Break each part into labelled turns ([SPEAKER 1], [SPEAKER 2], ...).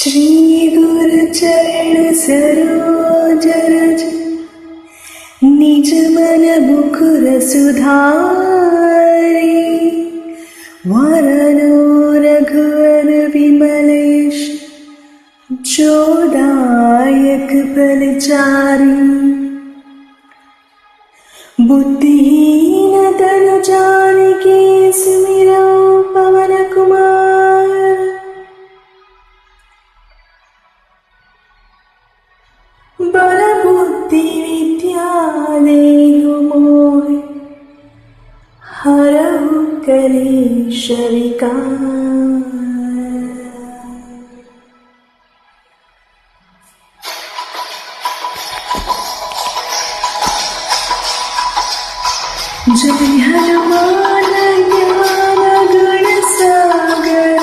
[SPEAKER 1] श्री गुरु चरण सरोज रज निज मन मुकुर सुधारी वरनो रघुवर विमल यश जोदायक फलचारी बुद्धिहीन तनु जानिके सुमिरौ पवन कुमार बल बुद्धि विद्या देहु मोहि हरहु कलेश विकार। जय हनुमान ज्ञान गुण सागर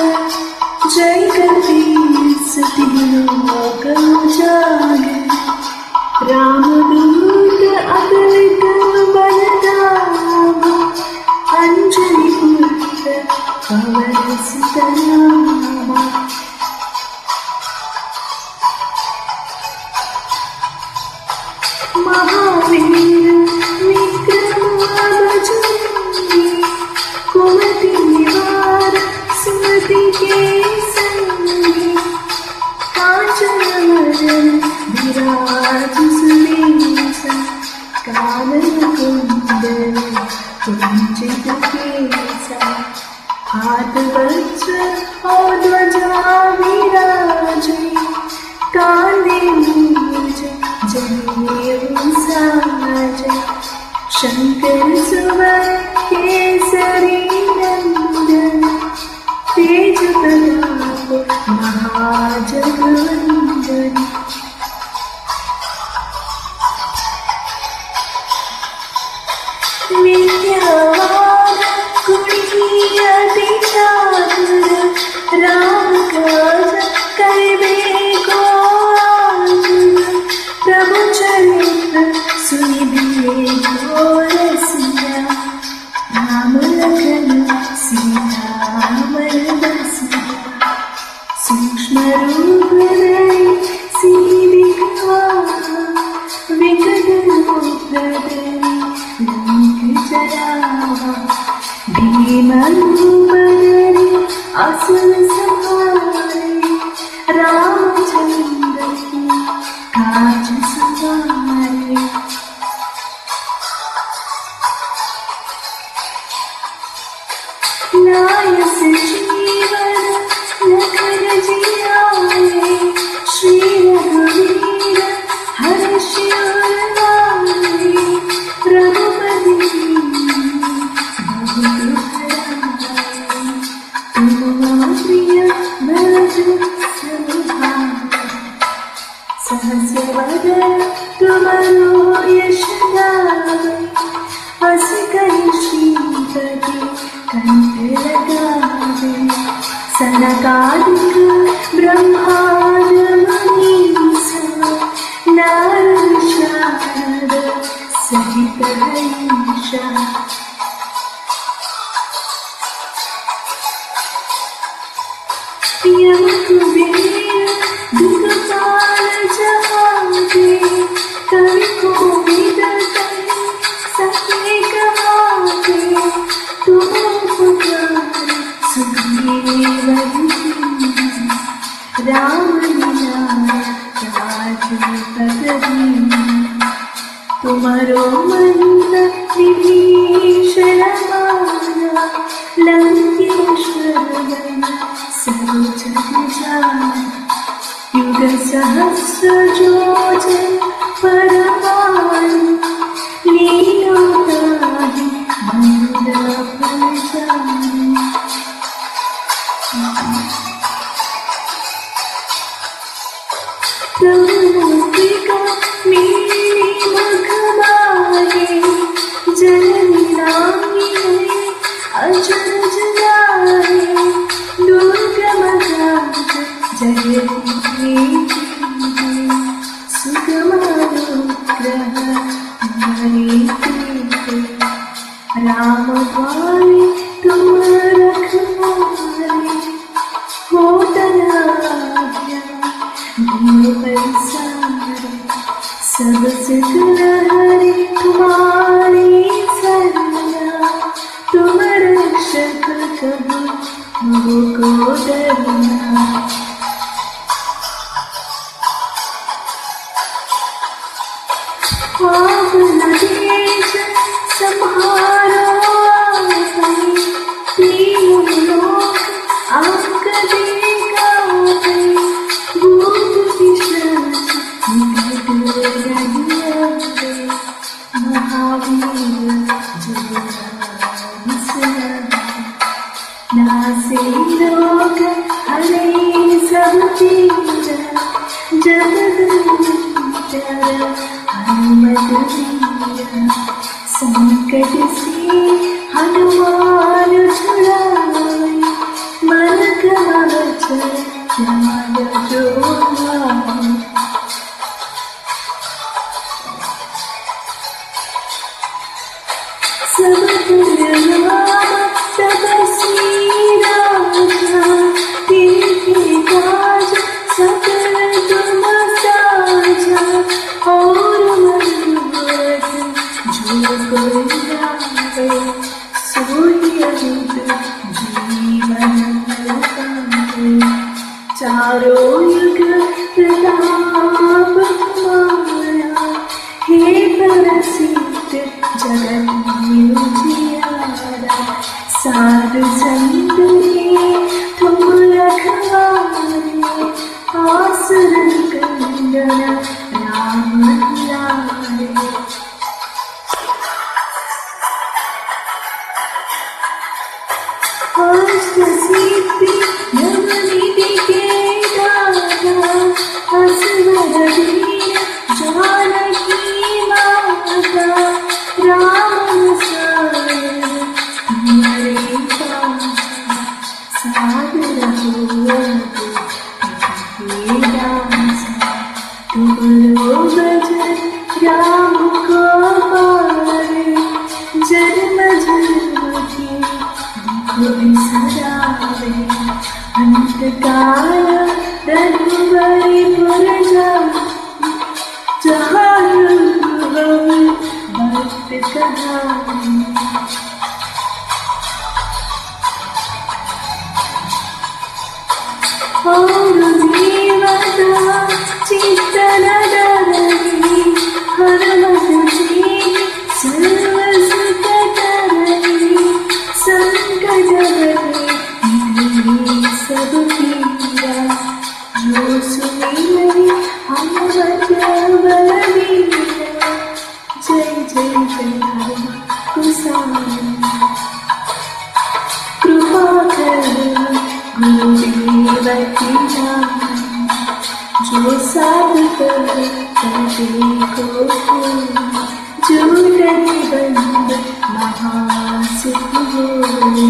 [SPEAKER 1] जय कपीस तीनों लोक उजागर रामदूत अतुलित बलधामा अंजनी पुत्र पवन सुत नामा। महावीर विक्रमार्जुनी कुमति निवार सुमति के संगी कांचन वदन विराज सुबेसा कानन कुंडल कुंचित केसा हाथ वज्र और ध्वजा विराजे कांधे मूज जनेऊ साजे शंकर सुवन केसरी नंदन तेज प्रताप महाजगवंदन। विद्यावान गुणी अति चातुर राम काज करिबे को आतुर प्रभु चरित्र सुनिबे को रसिया राम लखन सीता मन बसिया सूक्ष्म रूप धरि सिहि दिखावा विकट रूप धरि लंक जरावा भीम रूप धरि असुर संहारे रामचंद्र की काज सवारे। लाय जीवन लखन जियाए श्री रघुवीर हर्ष उर लाए रघुपति बहुत दुखदाई तुम प्रिय भरत सुभाए सहस वदन तुमरो यश गावे हस कहि श्रीपति कंठ लगावे सनकादिक ब्रह्मांड मुनीसा नारद शारद सहित हरीशा। यम कुबेर दिक्पाल जहांते कवि कोविद कहि सके कहाते तुम पुकार सुग्रीव राम मिलाया राजपद दीना तुम्हारो महिमा विभीषण माना लंकेश्वर बना सब जग जाना युग सहस्र योजन परमाणु लीनो ताहि मंद फल जाने। प्रभु मुद्रिका मेरी मुख माहे जननी नामिने अचरज गाहे दुर्गम घाट जगति सुगमानुग्रह हरि राम द्वारे तुम रखवारे हो तना दिए बरसारे सब सुख लहरी तुम्हारी सरना तुम रक्षक कभी मुझको डरना आप देश संहारो तीनों लोग आंख दिखाओगे भूत पिशाच निकट नहीं आवे महावीर नासे रोग हरे सब पीड़ा जगदीश्वर हनुमत वीरा संकट से हनुमान छुड़ाए मन का वचन ध्यान जो लाए सब दुर्लभ तपस्वी राजा तेरे काज सकल तुम साजा और मनोरथ जो कोई लावे सोई अमित जीवन पावे चारों युग प्रताप तुम्हारा हे प्रसिद्ध जगत में उजियारा साधु संत ने तुम रखवारे आसुर कंदन राम लारे अष्ट सिद्धि नवनिधि के दाता असवर वीर जानकी माता राम सागर तुम्हारे पास सादर हो दास तुम लोग राम को पारे जन्म जन्म के दुख बिसरावे अंत काल रघुबरी पुर जहाँ भक्त कहानी और जीवता चित्तन डरही हनुमत जी सर्व सुख करही संकट हरे सब पीरा जो सुमिरे हनुमत बलवीरा जय जय जय हनुमान कुसारा कृपा कर गुरुदेव की नाम जो साधु कर को जुड़े बंद महासुख होई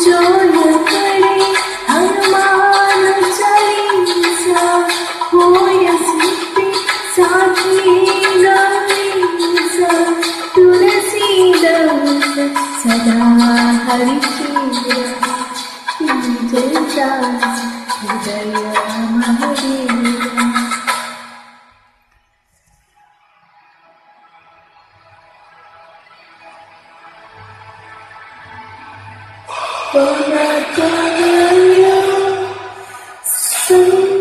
[SPEAKER 1] जो न करे हनुमान चालीसा होय सिद्धि साखी गणेशा तुलसीदास सदा हरि चेरा जयदास हृदय महादेवा Sangat